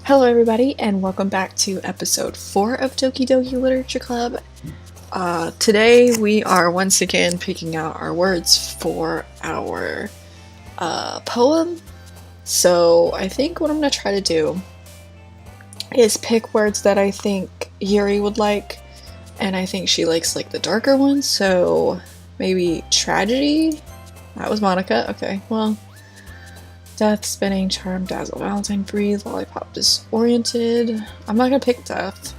Hello everybody and welcome back to episode 4 of Doki Doki Literature Club. Today we are once again picking out our words for our poem. So I think what I'm going to try to do is pick words that I think Yuri would like, and I think she likes like the darker ones, so maybe tragedy? That was Monica, okay, well. Death, spinning, charm, dazzle, Valentine, breathe, lollipop, disoriented. I'm not gonna pick death.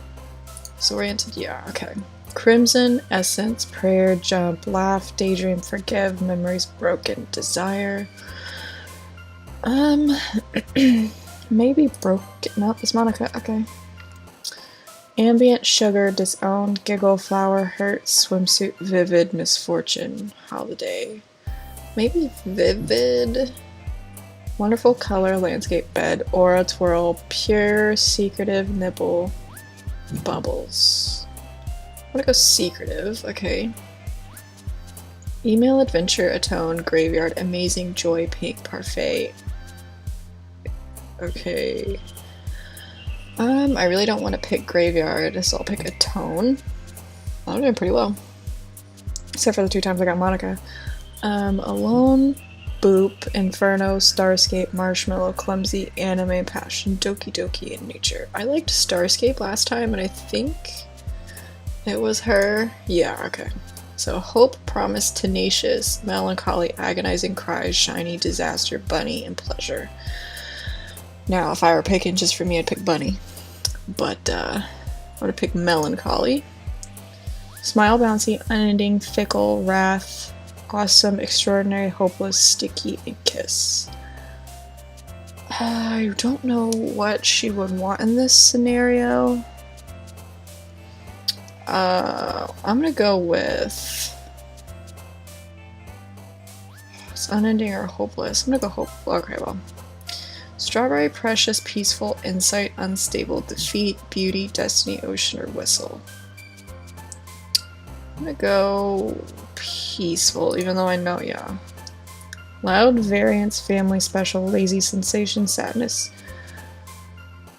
Disoriented, yeah, okay. Crimson, essence, prayer, jump, laugh, daydream, forgive, memories broken, desire. Maybe broken. Nope, it's Monica, okay. Ambient, sugar, disowned, giggle, flower, hurt, swimsuit, vivid, misfortune, holiday. Maybe vivid. Wonderful color, landscape, bed, aura, twirl, pure, secretive, nipple, bubbles. I'm gonna go secretive, okay. Email, adventure, atone, graveyard, amazing, joy, pink, parfait. Okay. I really don't want to pick graveyard, so I'll pick atone. I'm doing pretty well. Except for the 2 times I got Monica. Alone. Boop, Inferno, Starscape, Marshmallow, Clumsy, Anime, Passion, Doki Doki, and Nature. I liked Starscape last time, and I think it was her. Yeah, okay. So Hope, Promise, Tenacious, Melancholy, Agonizing Cries, Shiny, Disaster, Bunny, and Pleasure. Now, if I were picking just for me, I'd pick Bunny. But, I'm gonna pick Melancholy. Smile, Bouncy, Unending, Fickle, Wrath, Awesome, Extraordinary, Hopeless, Sticky, and Kiss. I don't know what she would want in this scenario. I'm gonna go with... It's unending or hopeless. I'm gonna go hope. Okay, well. Strawberry, Precious, Peaceful, Insight, Unstable, Defeat, Beauty, Destiny, Ocean, or Whistle. I'm gonna go peaceful, even though I know, yeah. Loud, Variance, Family, Special, Lazy, Sensation, Sadness,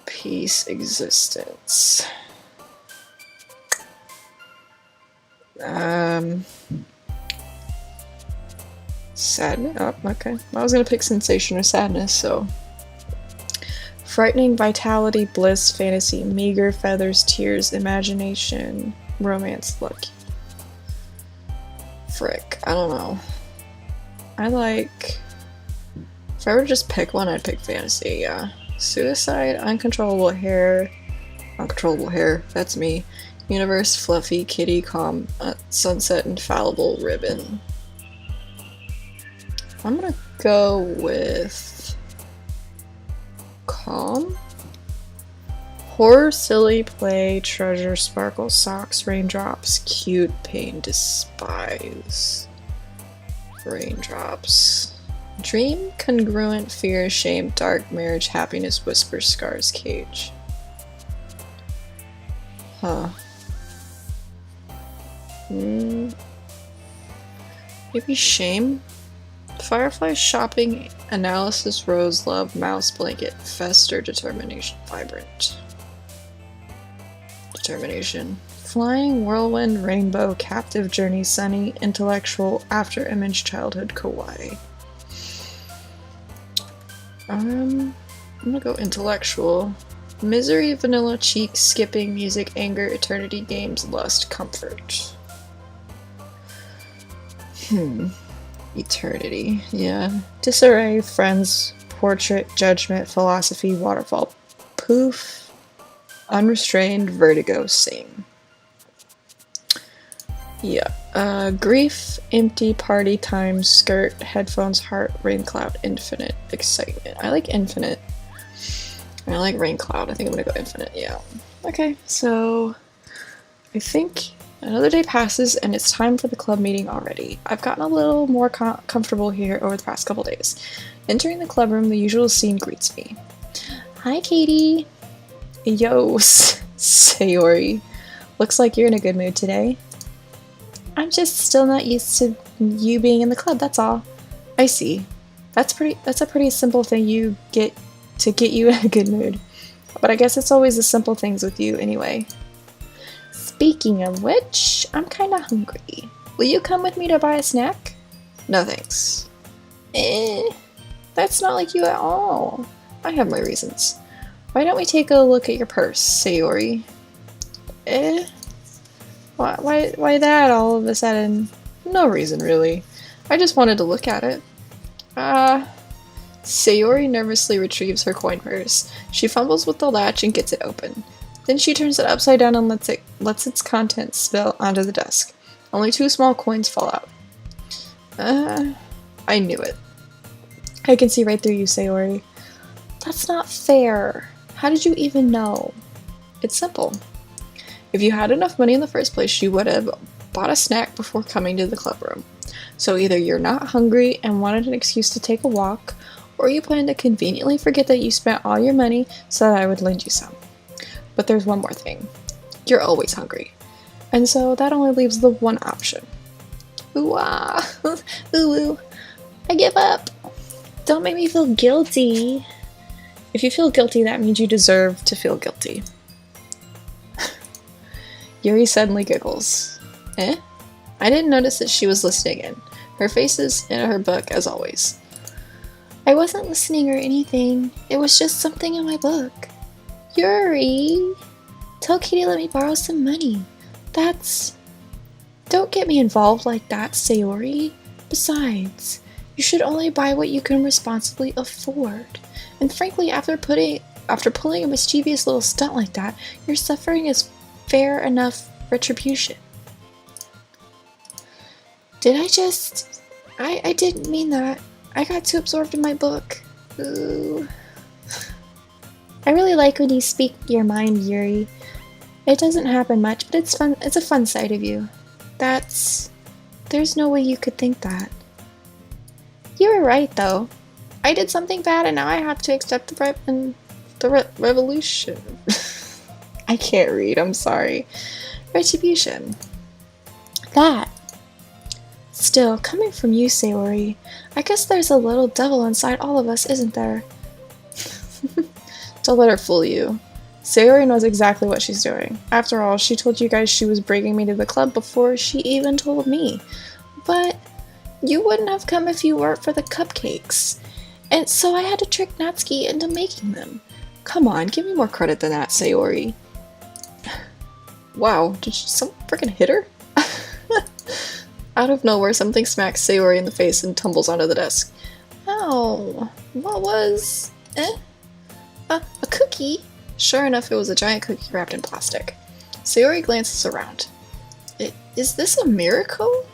Peace, Existence. Sadness? Oh, okay. I was gonna pick Sensation or Sadness, so. Frightening, Vitality, Bliss, Fantasy, Meager, Feathers, Tears, Imagination, Romance, Lucky. Frick, I don't know. I like... If I were to just pick one, I'd pick Fantasy, yeah. Suicide, Uncontrollable Hair. Uncontrollable Hair, that's me. Universe, Fluffy, Kitty, Calm, Sunset, Infallible, Ribbon. I'm gonna go with... Calm? Horror, Silly, Play, Treasure, Sparkle, Socks, Raindrops, Cute, Pain, Despise. Raindrops. Dream, Congruent, Fear, Shame, Dark, Marriage, Happiness, Whisper, Scars, Cage. Huh. Maybe Shame? Firefly, Shopping, Analysis, Rose, Love, Mouse, Blanket, Fester, Determination, Vibrant. Determination. Flying, Whirlwind, Rainbow, Captive, Journey, Sunny, Intellectual, After Image, Childhood, Kawai. I'm gonna go Intellectual. Misery, Vanilla, Cheek, Skipping, Music, Anger, Eternity, Games, Lust, Comfort. Eternity, yeah. Disarray, Friends, Portrait, Judgment, Philosophy, Waterfall, Poof, Unrestrained, Vertigo, Sing. Yeah. Grief, Empty, Party, Time, Skirt, Headphones, Heart, Rain Cloud, Infinite, Excitement. I like Infinite. I like Rain Cloud. I think I'm gonna go Infinite, yeah. Okay, so I think another day passes and it's time for the club meeting already. I've gotten a little more comfortable here over the past couple days. Entering the club room, the usual scene greets me. Hi, Katie. Yo, Sayori. Looks like you're in a good mood today. I'm just still not used to you being in the club, that's all. I see. That's a pretty simple thing you get to get you in a good mood. But I guess it's always the simple things with you anyway. Speaking of which, I'm kinda hungry. Will you come with me to buy a snack? No thanks. That's not like you at all. I have my reasons. Why don't we take a look at your purse, Sayori? Why that all of a sudden? No reason, really. I just wanted to look at it. Sayori nervously retrieves her coin purse. She fumbles with the latch and gets it open. Then she turns it upside down and lets its contents spill onto the desk. Only 2 small coins fall out. I knew it. I can see right through you, Sayori. That's not fair. How did you even know? It's simple. If you had enough money in the first place, you would have bought a snack before coming to the club room. So either you're not hungry and wanted an excuse to take a walk, or you plan to conveniently forget that you spent all your money so that I would lend you some. But there's one more thing. You're always hungry. And so that only leaves the one option. Ooh-ah. Ooh-ooh. I give up. Don't make me feel guilty. If you feel guilty, that means you deserve to feel guilty. Yuri suddenly giggles. I didn't notice that she was listening in. Her face is in her book, as always. I wasn't listening or anything. It was just something in my book. Yuri! Tell Katie to let me borrow some money. Don't get me involved like that, Sayori. Besides, you should only buy what you can responsibly afford. And frankly, after pulling a mischievous little stunt like that, your suffering is fair enough retribution. I didn't mean that. I got too absorbed in my book. Ooh. I really like when you speak your mind, Yuri. It doesn't happen much, but it's fun. It's a fun side of you. There's no way you could think that. You were right, though. I did something bad, and now I have to accept the revolution. I can't read, I'm sorry. Retribution. That. Still, coming from you, Sayori, I guess there's a little devil inside all of us, isn't there? Don't let her fool you. Sayori knows exactly what she's doing. After all, she told you guys she was bringing me to the club before she even told me. But you wouldn't have come if you weren't for the cupcakes. And so I had to trick Natsuki into making them. Come on, give me more credit than that, Sayori. Wow, did someone freaking hit her? Out of nowhere, something smacks Sayori in the face and tumbles onto the desk. Oh, what was... A cookie? Sure enough, it was a giant cookie wrapped in plastic. Sayori glances around. Is this a miracle?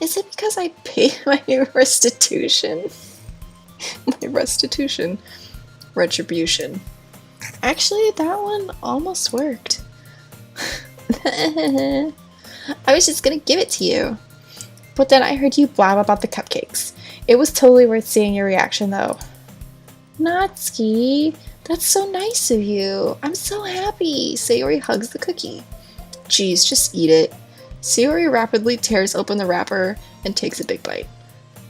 Is it because I paid my restitution? My restitution. Retribution. Actually, that one almost worked. I was just gonna give it to you. But then I heard you blab about the cupcakes. It was totally worth seeing your reaction, though. Natsuki, that's so nice of you. I'm so happy. Sayori hugs the cookie. Geez, just eat it. Sayori rapidly tears open the wrapper and takes a big bite.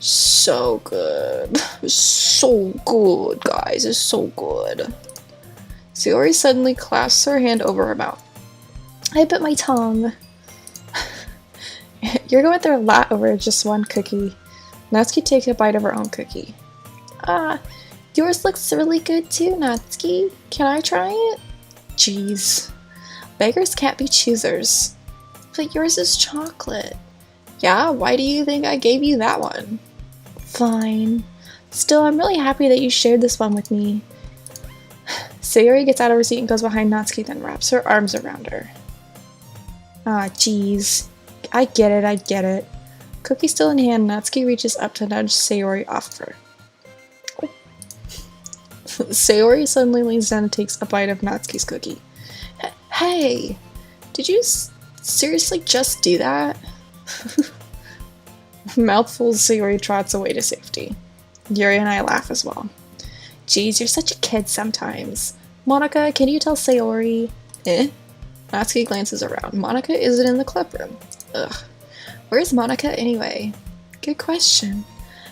So good. So good, guys. It's so good. Sayori suddenly clasps her hand over her mouth. I bit my tongue. You're going through a lot over just one cookie. Natsuki takes a bite of her own cookie. Yours looks really good too, Natsuki. Can I try it? Jeez. Beggars can't be choosers. But yours is chocolate. Yeah, why do you think I gave you that one? Fine. Still, I'm really happy that you shared this one with me. Sayori gets out of her seat and goes behind Natsuki, then wraps her arms around her. Jeez. I get it. Cookie still in hand, Natsuki reaches up to nudge Sayori off of her. Oh. Sayori suddenly leans down and takes a bite of Natsuki's cookie. Hey! Did you seriously just do that? Mouthful, Sayori trots away to safety. Yuri and I laugh as well. Geez, you're such a kid sometimes. Monica, can you tell Sayori? Natsuki glances around. Monica isn't in the club room. Ugh. Where's Monica anyway? Good question.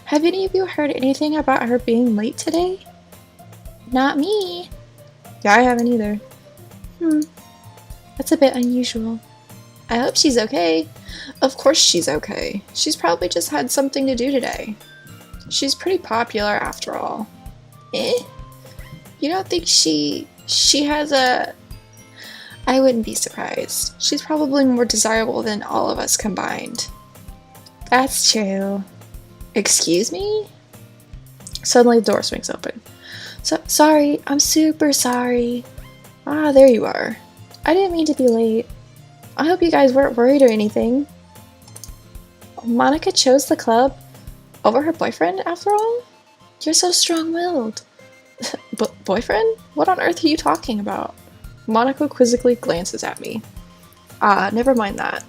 Have any of you heard anything about her being late today? Not me. Yeah, I haven't either. That's a bit unusual. I hope she's okay. Of course she's okay. She's probably just had something to do today. She's pretty popular after all. Eh? You don't think she has a... I wouldn't be surprised. She's probably more desirable than all of us combined. That's true. Excuse me? Suddenly the door swings open. Sorry, I'm super sorry. Ah, there you are. I didn't mean to be late. I hope you guys weren't worried or anything. Monica chose the club over her boyfriend after all? You're so strong-willed. Boyfriend? What on earth are you talking about? Monica quizzically glances at me. Never mind that.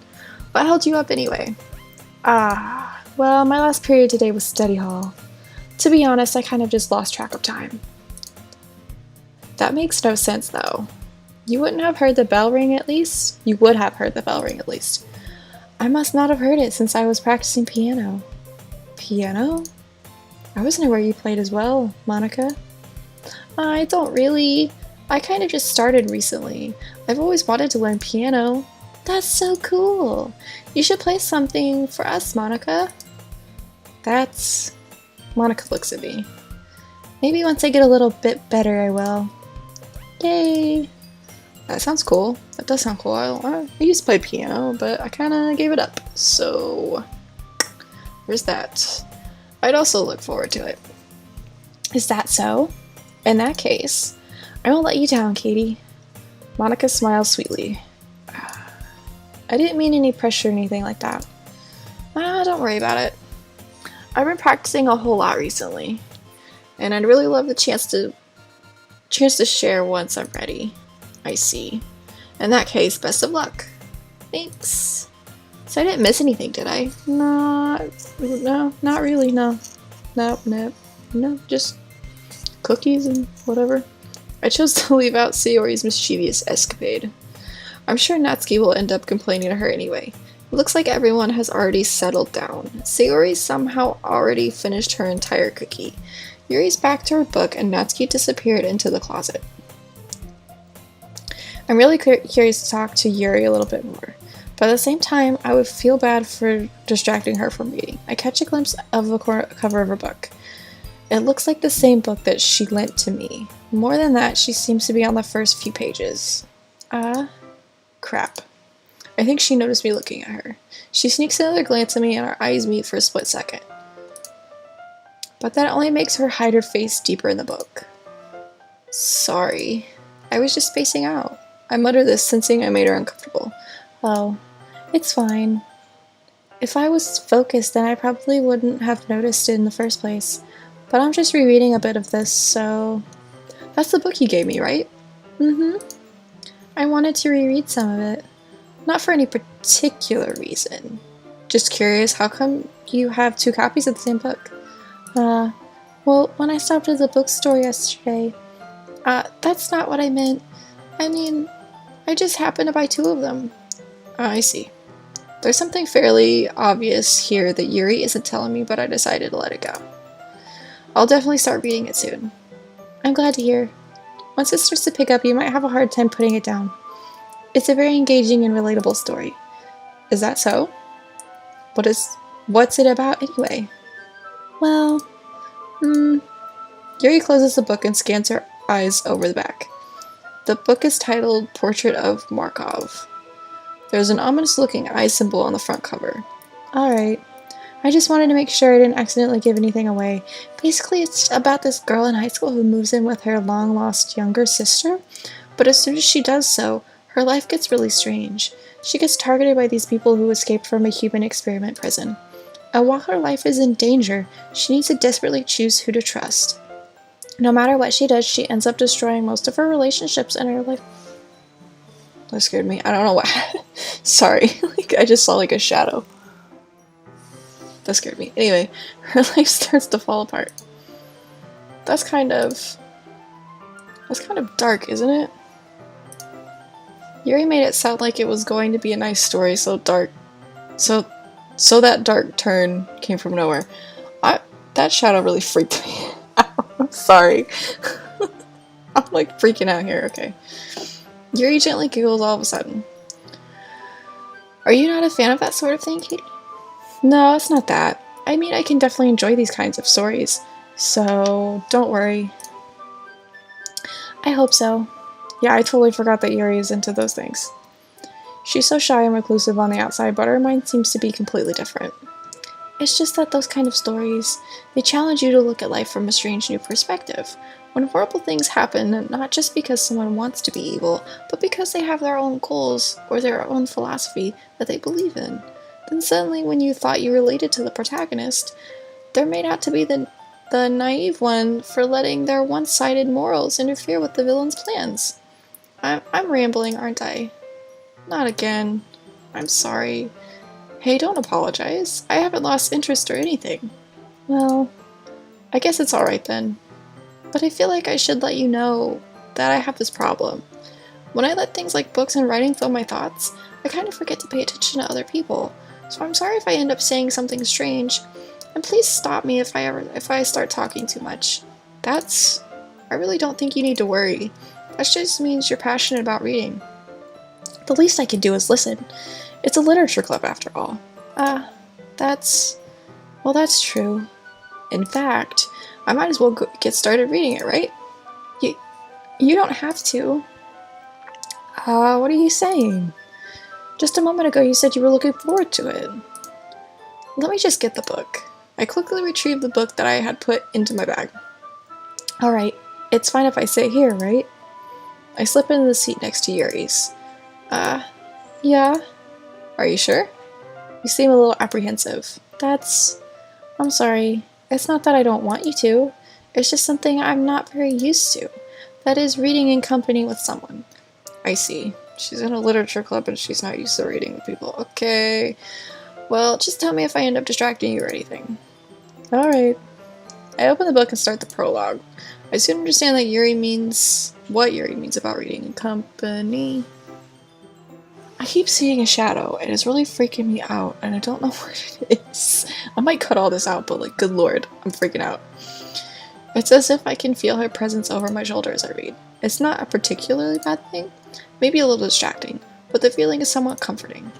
What held you up anyway? Well, my last period today was study hall. To be honest, I kind of just lost track of time. That makes no sense, though. You wouldn't have heard the bell ring at least? You would have heard the bell ring at least. I must not have heard it since I was practicing piano. Piano? I wasn't aware you played as well, Monica. I don't really. I kind of just started recently. I've always wanted to learn piano. That's so cool. You should play something for us, Monica. That's... Monica looks at me. Maybe once I get a little bit better, I will. Yay! That sounds cool. That does sound cool. I used to play piano, but I kind of gave it up. So, there's that. I'd also look forward to it. Is that so? In that case, I won't let you down, Katie. Monica smiles sweetly. I didn't mean any pressure or anything like that. Don't worry about it. I've been practicing a whole lot recently, and I'd really love the chance to share once I'm ready. I see. In that case, best of luck. Thanks. So I didn't miss anything, did I? No, not really, no. No, just cookies and whatever. I chose to leave out Sayori's mischievous escapade. I'm sure Natsuki will end up complaining to her anyway. It looks like everyone has already settled down. Sayori somehow already finished her entire cookie. Yuri's back to her book and Natsuki disappeared into the closet. I'm really curious to talk to Yuri a little bit more, but at the same time, I would feel bad for distracting her from reading. I catch a glimpse of the cover of her book. It looks like the same book that she lent to me. More than that, she seems to be on the first few pages. Crap. I think she noticed me looking at her. She sneaks another glance at me and our eyes meet for a split second. But that only makes her hide her face deeper in the book. Sorry. I was just spacing out. I mutter this, sensing I made her uncomfortable. Oh, it's fine. If I was focused, then I probably wouldn't have noticed it in the first place. But I'm just rereading a bit of this, so... That's the book you gave me, right? I wanted to reread some of it. Not for any particular reason. Just curious, how come you have 2 copies of the same book? Well, when I stopped at the bookstore yesterday... that's not what I meant. I mean, I just happened to buy 2 of them. I see. There's something fairly obvious here that Yuri isn't telling me, but I decided to let it go. I'll definitely start reading it soon. I'm glad to hear. Once it starts to pick up, you might have a hard time putting it down. It's a very engaging and relatable story. Is that so? What's it about anyway? Well, Yuri closes the book and scans her eyes over the back. The book is titled Portrait of Markov. There's an ominous-looking eye symbol on the front cover. Alright. I just wanted to make sure I didn't accidentally give anything away. Basically, it's about this girl in high school who moves in with her long-lost younger sister, but as soon as she does so, her life gets really strange. She gets targeted by these people who escaped from a human experiment prison. And while her life is in danger, she needs to desperately choose who to trust. No matter what she does, she ends up destroying most of her relationships in her life. That scared me. I don't know what. Sorry. I just saw a shadow. That scared me. Anyway, her life starts to fall apart. That's kind of dark, isn't it? Yuri made it sound like it was going to be a nice story, so dark. So that dark turn came from nowhere. That shadow really freaked me out. I'm sorry. I'm like freaking out here, okay. Yuri gently giggles all of a sudden. Are you not a fan of that sort of thing, Katie? No, it's not that. I mean, I can definitely enjoy these kinds of stories, so don't worry. I hope so. Yeah, I totally forgot that Yuri is into those things. She's so shy and reclusive on the outside, but her mind seems to be completely different. It's just that those kind of stories, they challenge you to look at life from a strange new perspective. When horrible things happen, not just because someone wants to be evil, but because they have their own goals or their own philosophy that they believe in. Then suddenly, when you thought you related to the protagonist, they're made out to be the naive one for letting their one-sided morals interfere with the villain's plans. I'm rambling, aren't I? Not again. I'm sorry. Hey, don't apologize. I haven't lost interest or anything. Well, I guess it's alright then. But I feel like I should let you know that I have this problem. When I let things like books and writing fill my thoughts, I kind of forget to pay attention to other people. So I'm sorry if I end up saying something strange. And please stop me if I start talking too much. I really don't think you need to worry. That just means you're passionate about reading. The least I can do is listen. It's a literature club after all. That's true. In fact, I might as well get started reading it, right? You don't have to. What are you saying? Just a moment ago you said you were looking forward to it. Let me just get the book. I quickly retrieved the book that I had put into my bag. Alright, it's fine if I sit here, right? I slip into the seat next to Yuri's. Yeah. Are you sure? You seem a little apprehensive. I'm sorry. It's not that I don't want you to. It's just something I'm not very used to. That is, reading in company with someone. I see. She's in a literature club and she's not used to reading with people. Okay. Well, just tell me if I end up distracting you or anything. Alright. I open the book and start the prologue. I soon understand that what Yuri means about reading in company. I keep seeing a shadow, and it's really freaking me out, and I don't know what it is. I might cut all this out, but like, good lord, I'm freaking out. It's as if I can feel her presence over my shoulder as I read. It's not a particularly bad thing, maybe a little distracting, but the feeling is somewhat comforting.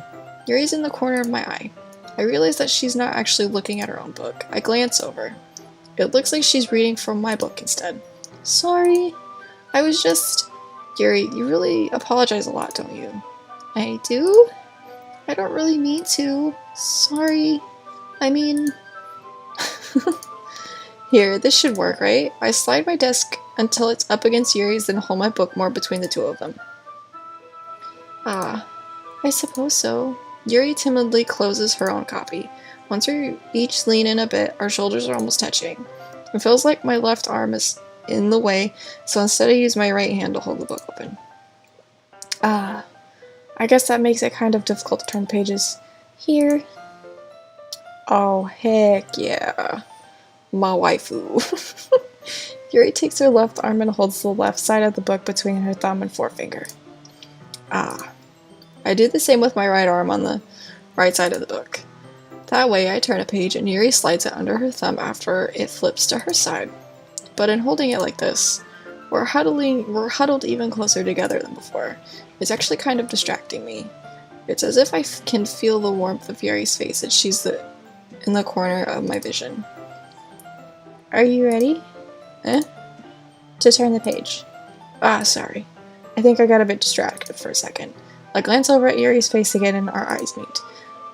Yuri's in the corner of my eye. I realize that she's not actually looking at her own book. I glance over. It looks like she's reading from my book instead. Sorry. Yuri, you really apologize a lot, don't you? I do? I don't really mean to. Sorry. I mean... Here, this should work, right? I slide my desk until it's up against Yuri's, then hold my book more between the two of them. I suppose so. Yuri timidly closes her own copy. Once we each lean in a bit, our shoulders are almost touching. It feels like my left arm is in the way, so instead I use my right hand to hold the book open. I guess that makes it kind of difficult to turn the pages. Here. Oh, heck yeah. My waifu. Yuri takes her left arm and holds the left side of the book between her thumb and forefinger. I do the same with my right arm on the right side of the book. That way I turn a page and Yuri slides it under her thumb after it flips to her side. But in holding it like this, we're huddled even closer together than before. It's actually kind of distracting me. It's as if I can feel the warmth of Yuri's face as she's in the corner of my vision. Are you ready? To turn the page. Sorry. I think I got a bit distracted for a second. I glance over at Yuri's face again and our eyes meet.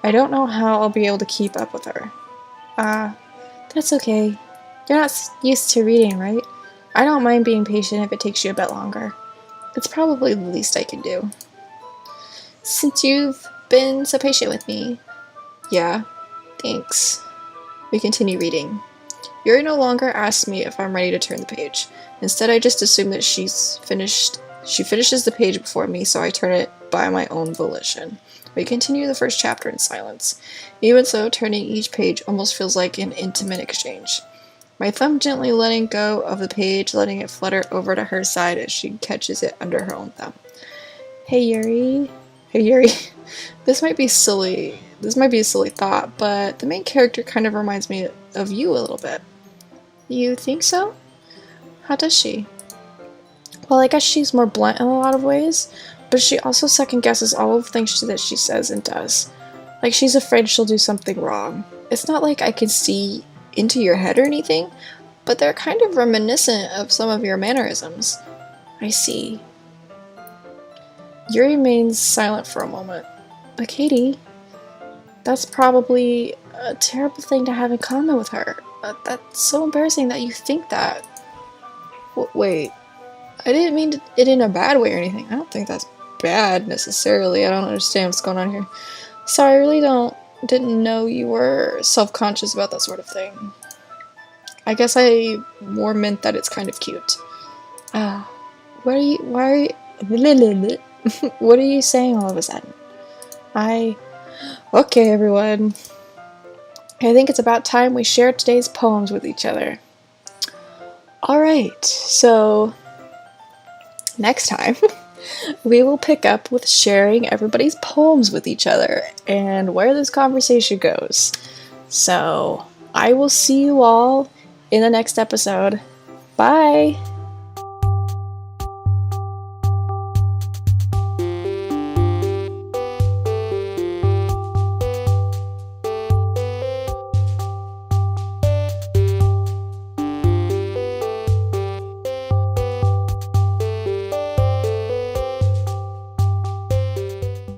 I don't know how I'll be able to keep up with her. That's okay. You're not used to reading, right? I don't mind being patient if it takes you a bit longer. It's probably the least I can do. Since you've been so patient with me. Yeah, thanks. We continue reading. Yuri no longer asks me if I'm ready to turn the page. Instead, I just assume that she finishes the page before me, so I turn it by my own volition. We continue the first chapter in silence. Even so, turning each page almost feels like an intimate exchange. My thumb gently letting go of the page, letting it flutter over to her side as she catches it under her own thumb. Hey Yuri. This might be a silly thought, but the main character kind of reminds me of you a little bit. You think so? How does she? Well, I guess she's more blunt in a lot of ways, but she also second guesses all of the things that she says and does. Like, she's afraid she'll do something wrong. It's not like I can see into your head or anything, but they're kind of reminiscent of some of your mannerisms. I see. Yuri remains silent for a moment. But Katie, that's probably a terrible thing to have in common with her. That's so embarrassing that you think that. Wait, I didn't mean it in a bad way or anything. I don't think that's bad necessarily. I don't understand what's going on here. Sorry, I really didn't know you were self-conscious about that sort of thing. I guess I more meant that it's kind of cute. What are you what are you saying all of a sudden? Okay, everyone. I think it's about time we shared today's poems with each other. Alright, so next time we will pick up with sharing everybody's poems with each other and where this conversation goes. So I will see you all in the next episode. Bye!